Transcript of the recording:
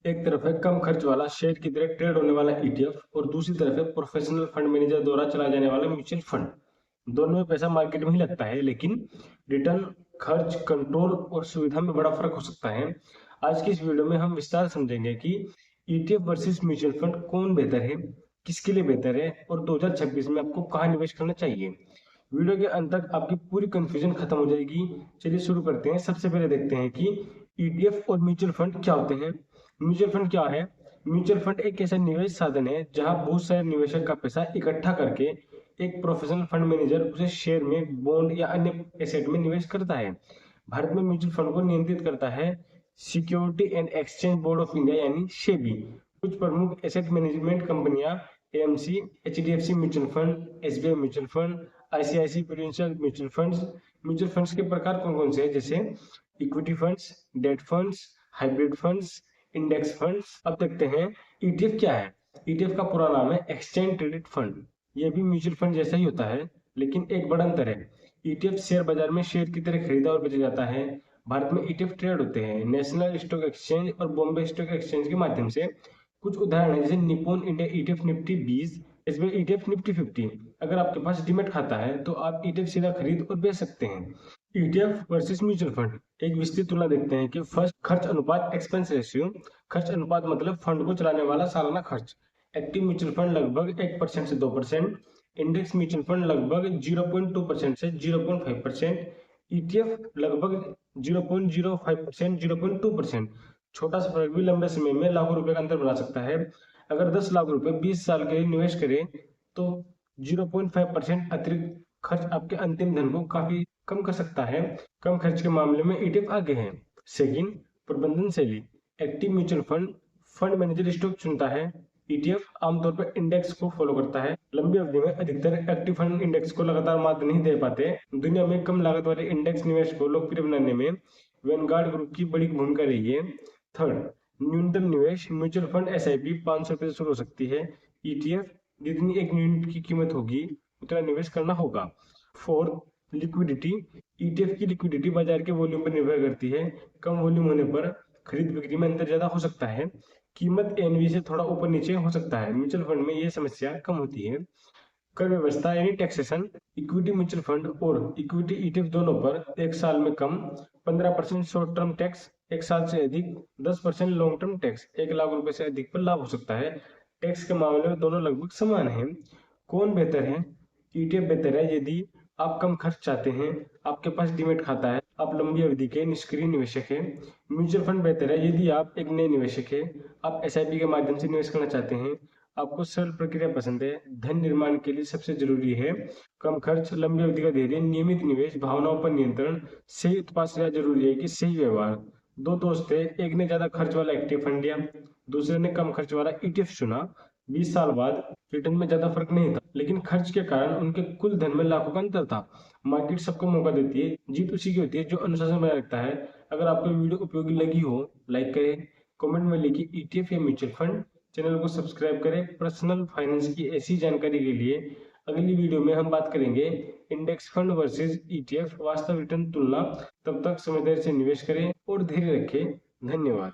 एक तरफ है कम खर्च वाला शेयर की तरह ट्रेड होने वाला ईटीएफ और दूसरी तरफ है प्रोफेशनल फंड मैनेजर द्वारा चलाए जाने वाला म्यूचुअल फंड। दोनों में पैसा मार्केट में ही लगता है, लेकिन रिटर्न, खर्च, कंट्रोल और सुविधा में बड़ा फर्क हो सकता है। आज की इस वीडियो में हम विस्तार समझेंगे कि ईटीएफ वर्सेस म्यूचुअल फंड कौन बेहतर है, किसके लिए बेहतर है और 2026 में आपको कहाँ निवेश करना चाहिए। वीडियो के अंत तक आपकी पूरी कंफ्यूजन खत्म हो जाएगी। चलिए शुरू करते हैं। सबसे पहले देखते हैं कि ईटीएफ और म्यूचुअल फंड क्या होते हैं। म्यूचुअल फंड क्या है? म्यूचुअल फंड एक ऐसा निवेश साधन है जहां बहुत सारे निवेशक का पैसा इकट्ठा करके एक प्रोफेशनल फंड मैनेजर उसे शेयर में, बॉन्ड या अन्य एसेट में निवेश करता है। भारत में म्यूचुअल फंड को नियंत्रित करता है security and exchange board of India यानी सेबी। कुछ प्रमुख एसेट मैनेजमेंट कंपनियां AMC, HDFC mutual fund, SBI mutual fund, ICICI prudential mutual funds. Mutual funds के प्रकार कौन कौन से हैं? जैसे equity funds, debt funds, hybrid funds, index funds. अब देखते हैं ईटीएफ क्या है। ईटीएफ का पूरा नाम है एक्सचेंज ट्रेडेड फंड। यह भी म्यूचुअल फंड जैसा ही होता है, लेकिन एक बड़ा अंतर है। ईटीएफ शेयर बाजार में शेयर की तरह खरीदा और बेचा जाता है। भारत में ईटीएफ ट्रेड होते हैं नेशनल स्टॉक एक्सचेंज और बॉम्बे स्टॉक एक्सचेंज के माध्यम से। कुछ उदाहरण है जैसे निप्पॉन इंडिया ईटीएफ निफ्टी 20, इसमें ईटीएफ निफ्टी 50। अगर आपके पास डीमैट खाता है तो आप ईटीएफ सीधा खरीद और बेच सकते हैं। ईटीएफ वर्सेस म्यूचुअल फंड, एक विस्तृत तुलना देखते हैं कि फर्स्ट, खर्च अनुपात एक्सपेंस रेशियो। खर्च अनुपात मतलब फंड को चलाने वाला सालाना खर्च। एक्टिव म्यूचुअल फंड लगभग 1% से 2%, इंडेक्स म्यूचुअल फंड लगभग 0.2% से 0.5%, ईटीएफ लगभग 0.05%, 0.2%। छोटा सा फर्क भी लंबे समय में लाखों रुपए का अंतर बना सकता है। अगर 10 लाख रुपए 20 साल के लिए निवेश करें तो 0.5% अतिरिक्त खर्च आपके अंतिम धन को काफी कम कर सकता है। कम खर्च के मामले में ईटीएफ आगे है। सेकंड, प्रबंधन शैली। Active mutual fund, fund manager stock चुनता है। ईटीएफ आमतौर पर इंडेक्स को फॉलो करता है। लंबी अवधि में अधिकतर एक्टिव फंड इंडेक्स को लगातार मात नहीं दे पाते। दुनिया में कम लागत वाले इंडेक्स निवेश को लोकप्रिय बनाने में वैनगार्ड ग्रुप की बड़ी भूमिका रही है। थर्ड, न्यूनतम निवेश। म्यूचुअल फंड एसआईपी 500 रुपए से शुरू हो सकती है। ईटीएफ जितनी एक यूनिट की कीमत होगी उतना निवेश करना होगा। Fourth, liquidity. ईटीएफ की लिक्विडिटी बाजार के वॉल्यूम पर निर्भर करती है। कम वॉल्यूम होने पर खरीद बिक्री में अंतर ज्यादा हो सकता है। कीमत एनवी से थोड़ा ऊपर नीचे हो सकता है। म्यूचुअल फंड में यह समस्या कम होती है। कर व्यवस्था यानी टैक्सेशन। इक्विटी म्यूचुअल फंड और इक्विटी ईटीएफ दोनों पर एक साल में कम 15% शॉर्ट टर्म टैक्स, एक साल से अधिक 10% लॉन्ग टर्म टैक्स, 1 लाख रुपए से अधिक पर लाभ हो सकता है। टैक्स के मामले में दोनों लगभग समान हैं। कौन बेहतर है? ईटीएफ बेहतर है यदि आप कम खर्च चाहते हैं, आपके पास डीमैट खाता है, आप लंबी अवधि के निष्क्रिय निवेशक हैं। म्यूचुअल फंड बेहतर है यदि आप एक नए निवेशक हैं, आप एसआईपी के माध्यम से निवेश करना चाहते हैं, आपको सरल प्रक्रिया पसंद है। धन निर्माण के लिए सबसे जरूरी है कम खर्च, लंबी अवधि का धैर्य, नियमित निवेश, भावनाओं पर नियंत्रण। सही उत्पाद से जरूरी है कि सही व्यवहार। दो दोस्त थे, एक ने ज्यादा खर्च वाला एक्टिव फंड लिया, दूसरे ने कम खर्च वाला ईटीएफ चुना। 20 साल बाद रिटर्न में ज्यादा फर्क नहीं था, लेकिन खर्च के कारण उनके कुल धन में लाखों का अंतर था। मार्केट सबको मौका देती है, जीत उसी की होती है जो अनुशासन बनाए रखता है। अगर आपको वीडियो उपयोगी लगी हो, लाइक करें, कमेंट में लिखिए ईटीएफ या म्यूचुअल फंड। चैनल को सब्सक्राइब करें। पर्सनल फाइनेंस की ऐसी जानकारी के लिए अगली वीडियो में हम बात करेंगे इंडेक्स फंड वर्सेस ईटीएफ, वास्तव रिटर्न तुलना। तब तक समझदारी से निवेश करें और धैर्य रखें। धन्यवाद।